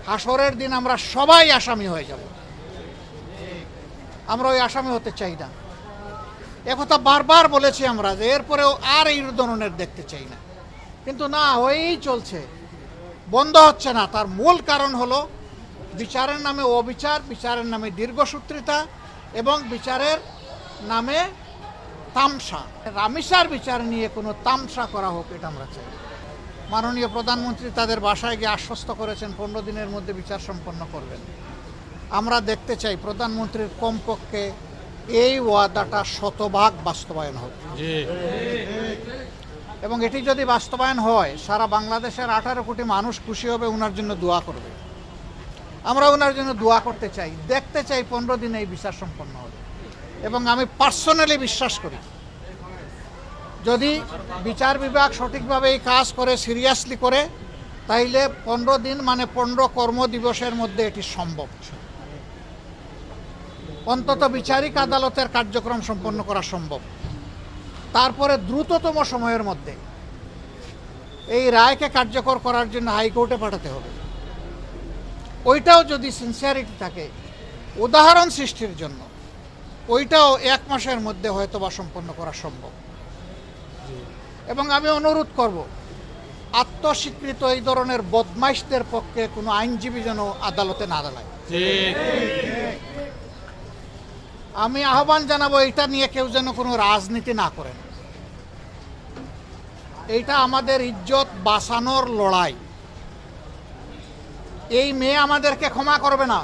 হাসরের দিন আমরা সবাই আসামি হয়ে যাব। আমরা ওই আসামি হতে চাই না। একথা বারবার বলেছি আমরা যে এরপরেও আর এই ধরনের দেখতে চাই না, কিন্তু না, হয়েই চলছে, বন্ধ হচ্ছে না। তার মূল কারণ হলো বিচারের নামে অবিচার, বিচারের নামে দীর্ঘসূত্রিতা এবং বিচারের নামে তামসা। রামিসার বিচার নিয়ে কোনো তামসা করা হোক, এটা আমরা চাই। মাননীয় প্রধানমন্ত্রী তাদের বাসায় গিয়ে আশ্বস্ত করেছেন 15 দিনের মধ্যে বিচার সম্পন্ন করবেন। আমরা দেখতে চাই প্রধানমন্ত্রীর কমপক্ষে এই ওয়াদাটা শতভাগ বাস্তবায়ন হোক, এবং এটি যদি বাস্তবায়ন হয় সারা বাংলাদেশের 18 কোটি মানুষ খুশি হবে, ওনার জন্য দোয়া করবে। আমরা ওনার জন্য দোয়া করতে চাই, দেখতে চাই 15 দিনে এই বিচার সম্পন্ন হবে। এবং আমি পার্সোনালি বিশ্বাস করি যদি বিচার বিভাগ সঠিকভাবে এই কাজ করে, সিরিয়াসলি করে, তাইলে 15 দিন মানে 15 কর্মদিবসের মধ্যে এটি সম্ভব। অন্তত বিচারিক আদালতের কার্যক্রম সম্পন্ন করা সম্ভব। তারপরে দ্রুততম সময়ের মধ্যে এই রায়কে কার্যকর করার জন্য হাইকোর্টে পাঠাতে হবে। ওইটাও যদি সিনসিয়ারিটি থাকে উদাহরণ সৃষ্টির জন্য, ওইটাও 1 মাসের মধ্যে হয়তো বা সম্পন্ন করা সম্ভব। এবং আমি অনুরোধ করব আত্মস্বীকৃত এই ধরনের বদমাইশদের পক্ষে কোনো আইনজীবী যেন আদালতে না দাঁড়ায়। আমি আহ্বান জানাবো এটা নিয়ে কেউ যেন কোনো রাজনীতি না করেন। এইটা আমাদের ইজ্জত বাঁচানোর লড়াই। এই মেয়ে আমাদেরকে ক্ষমা করবে না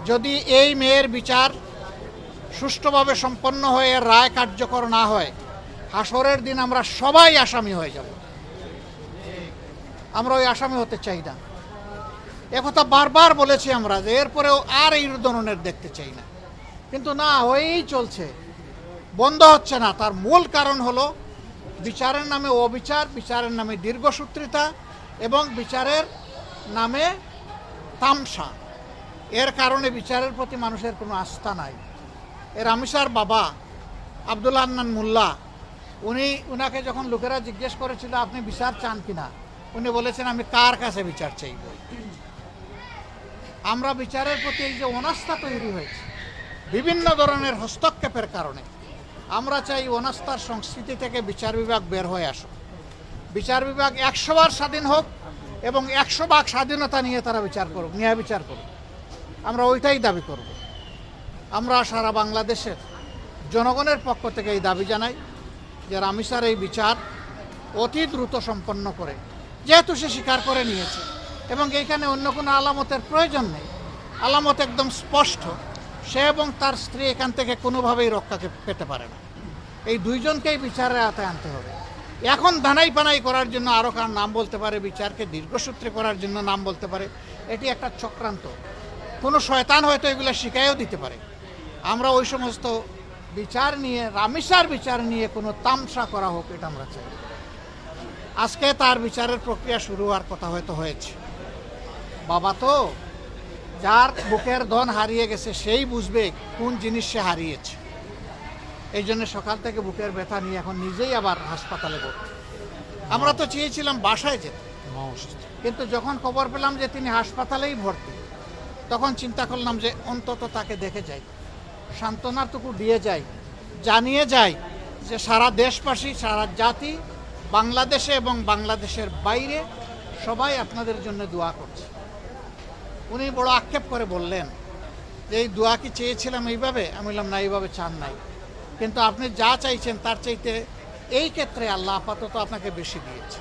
যদি এই মেয়ের বিচার সুষ্ঠুভাবে সম্পন্ন হয়ে রায় কার্যকর না হয়। হাসরের দিন আমরা সবাই আসামি হয়ে যাব। আমরা ওই আসামি হতে চাই না। একথা বারবার বলেছি আমরা যে এরপরেও আর এই ধরনের দেখতে চাই না, কিন্তু না, হয়েই চলছে, বন্ধ হচ্ছে না। তার মূল কারণ হলো বিচারের নামে অবিচার, বিচারের নামে দীর্ঘসূত্রিতা এবং বিচারের নামে তামসা। এর কারণে বিচারের প্রতি মানুষের কোনো আস্থা নাই। রামিসার বাবা আব্দুল হান্নান মোল্লা, উনাকে যখন লোকেরা জিজ্ঞেস করেছিল আপনি বিচার চান কিনা, উনি বলেছেন আমি কার কাছে বিচার চাইব। আমরা বিচারের প্রতি এই যে অনাস্থা তৈরি হয়েছে বিভিন্ন ধরনের হস্তক্ষেপের কারণে, আমরা চাই অনাস্থার সংস্কৃতি থেকে বিচার বিভাগ বের হয়ে আসুক। বিচার বিভাগ 100 বার স্বাধীন হোক এবং 100 ভাগ স্বাধীনতা নিয়ে তারা বিচার করুক, ন্যায় বিচার করুক। আমরা ওইটাই দাবি করব। আমরা সারা বাংলাদেশের জনগণের পক্ষ থেকে এই দাবি জানাই যে রামিসার এই বিচার অতি দ্রুত সম্পন্ন করে, যেহেতু সে স্বীকার করে নিয়েছে এবং এইখানে অন্য কোনো আলামতের প্রয়োজন নেই, আলামত একদম স্পষ্ট, সে এবং তার স্ত্রী এখান থেকে কোনোভাবেই রক্ষাকে পেতে পারে না। এই দুইজনকেই বিচারের আওতায় আনতে হবে। এখন ধানাই পানাই করার জন্য আরও কার নাম বলতে পারে, বিচারকে দীর্ঘসূত্রে করার জন্য নাম বলতে পারে, এটি একটা চক্রান্ত। কোনো শয়তান হয়তো এগুলো শিখাইও দিতে পারে। আমরা ওই সমস্ত বিচার নিয়ে, রামিসার বিচার নিয়ে কোনো তামসা করা হোক, এটা আমরা চাই। আজকে তার বিচারের প্রক্রিয়া শুরু হওয়ার কথা হয়তো হয়েছে। বাবা তো যার বুকের ধন হারিয়ে গেছে সেই বুঝবে কোন জিনিস সে হারিয়েছে। এই জন্য সকাল থেকে বুকের ব্যথা নিয়ে এখন নিজেই আবার হাসপাতালে ভর্তি। আমরা তো চেয়েছিলাম বাসায় যেতে, কিন্তু যখন খবর পেলাম যে তিনি হাসপাতালেই ভর্তি, তখন চিন্তা করলাম যে অন্তত তাকে দেখে যাই, সান্ত্বনাটুকু দিয়ে যাই, জানিয়ে যাই যে সারা দেশবাসী, সারা জাতি, বাংলাদেশে এবং বাংলাদেশের বাইরে সবাই আপনাদের জন্য দোয়া করছে। উনি বড় আক্ষেপ করে বললেন যে এই দোয়া কি চেয়েছিলাম এইভাবে? আমি বললাম না, এইভাবে চান নাই, কিন্তু আপনি যা চাইছেন তার চাইতে এই ক্ষেত্রে আল্লাহ আপাতত আপনাকে বেশি দিয়েছে।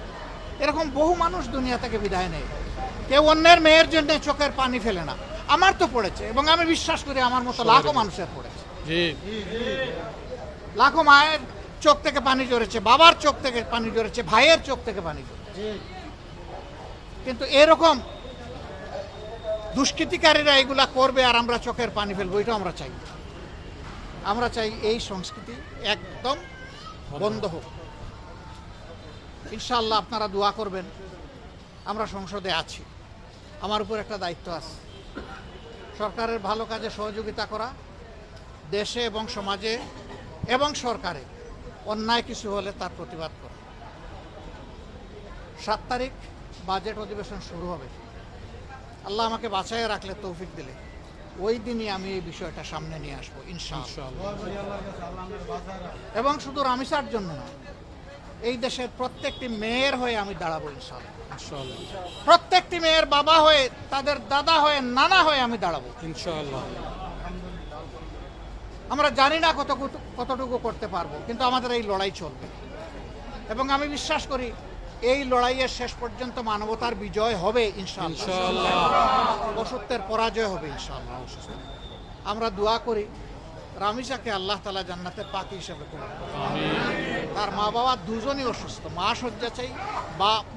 এরকম বহু মানুষ দুনিয়া থেকে বিদায় নেয়। কেউ অন্যের মেয়ের জন্য চোখের পানি ফেলে না। আমার তো পড়েছে এবং আমি বিশ্বাস করি আমার মতো লাখো মানুষের পড়েছে। লাখো মায়ের চোখ থেকে পানি ঝরেছে, বাবার চোখ থেকে পানি ঝরেছে, ভাইয়ের চোখ থেকে পানি ঝরেছে। কিন্তু এরকম দুষ্কৃতিকারীরা এগুলা করবে আর আমরা চোখের পানি ফেলবো, এটা আমরা চাই। আমরা চাই এই সংস্কৃতি একদম বন্ধ হোক। ইনশাআল্লাহ আপনারা দোয়া করবেন। আমরা সংসদে আছি, আমার উপর একটা দায়িত্ব আছে, সরকারের ভালো কাজে সহযোগিতা করা, দেশে এবং সমাজে এবং সরকারে অন্যায় কিছু হলে তার প্রতিবাদ করা। 7 তারিখ বাজেট অধিবেশন শুরু হবে। আল্লাহ আমাকে বাঁচাইয়ে রাখলে, তৌফিক দিলে, ওই দিনই আমি এই বিষয়টা সামনে নিয়ে আসবো ইনশাআল্লাহ। এবং শুধু রামিসার জন্য না, এই দেশের প্রত্যেকটি মেয়ের হয়ে আমি দাঁড়াবো ইনশাআল্লাহ। প্রত্যেকটি মেয়ের বাবা হয়ে, তাদের দাদা হয়ে, নানা হয়ে আমি দাঁড়াবো ইনশাআল্লাহ। আমরা জানি না কতটুকু করতে পারবো, কিন্তু আমাদের এই লড়াই চলবে। এবং আমি বিশ্বাস করি এই লড়াইয়ের শেষ পর্যন্ত মানবতার বিজয় হবে ইনশাআল্লাহ, অসত্যের পরাজয় হবে ইনশাআল্লাহ। আমরা দোয়া করি রামিসাকে আল্লাহ তাআলা জান্নাতের পাখি হিসেবে করুন। তার মা বাবা দুজনই অসুস্থ, মা শয্যাশায়ী,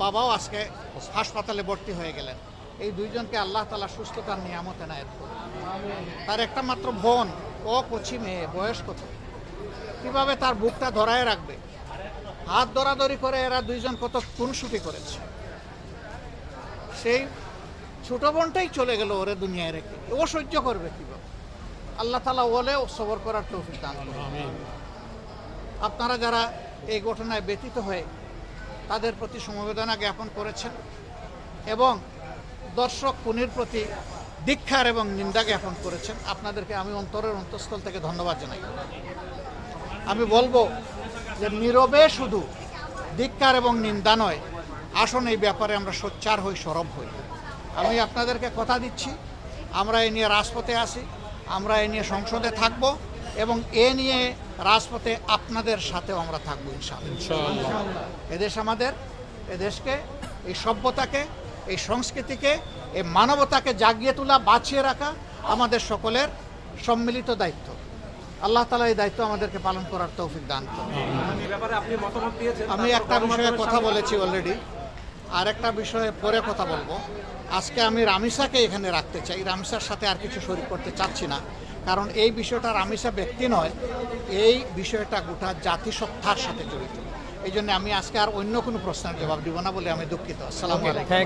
বাবাও আজকে হাসপাতালে ভর্তি হয়ে গেলেন। এই দুইজনকে আল্লাহ তাআলা সুস্থতার নিয়ামত এনায়েত করুন। তার একটা মাত্র বোন, ও কচি মেয়ে, বয়স কত, কিভাবে তার বুকটা ধরায় রাখবে? হাত ধরাধরি করে এরা দুইজন কত খুনসুটি করেছে। সেই ছোট বোনটাই চলে গেল ওরে দুনিয়ায় রেখে, ও সহ্য করবে কিভাবে? আল্লাহ তাআলা ওলেও সবর করার তৌফিক দান করুন। আপনারা যারা এই ঘটনায় ব্যথিত হয়ে তাদের প্রতি সমবেদনা জ্ঞাপন করেছেন এবং দর্শক খুনির প্রতি ধিক্কার এবং নিন্দা জ্ঞাপন করেছেন, আপনাদেরকে আমি অন্তরের অন্তঃস্থল থেকে ধন্যবাদ জানাই। আমি বলবো যে নীরবে শুধু ধিক্কার এবং নিন্দা নয়, আসুন এই ব্যাপারে আমরা সোচ্চার হই, সরব হই। আমি আপনাদেরকে কথা দিচ্ছি, আমরা এ নিয়ে রাজপথে আসি, আমরা এ নিয়ে সংসদে থাকব এবং এ নিয়ে রাজপথে আপনাদের সাথেও আমরা থাকবো ইনশাআল্লাহ। এদেশ আমাদের, এদেশকে, এই সভ্যতাকে, এই সংস্কৃতিকে, এই মানবতাকে জাগিয়ে তোলা, বাঁচিয়ে রাখা আমাদের সকলের সম্মিলিত দায়িত্ব। আল্লাহ তাআলা এই দায়িত্ব আমাদেরকে পালন করার তৌফিক দান করুন। আমি একটা বিষয়ে কথা বলেছি অলরেডি, আর একটা বিষয়ে পরে কথা বলবো। আজকে আমি রামিসাকে এখানে রাখতে চাই, রামিসার সাথে আর কিছু শরীক করতে চাচ্ছি না, কারণ এই বিষয়টা রামিসা ব্যক্তি নয়, এই বিষয়টা গোটা জাতিসত্তার সাথে জড়িত। এই জন্য আমি আজকে আর অন্য কোনো প্রশ্নের জবাব দিব না বলে আমি দুঃখিত। আসসালামু আলাইকুম।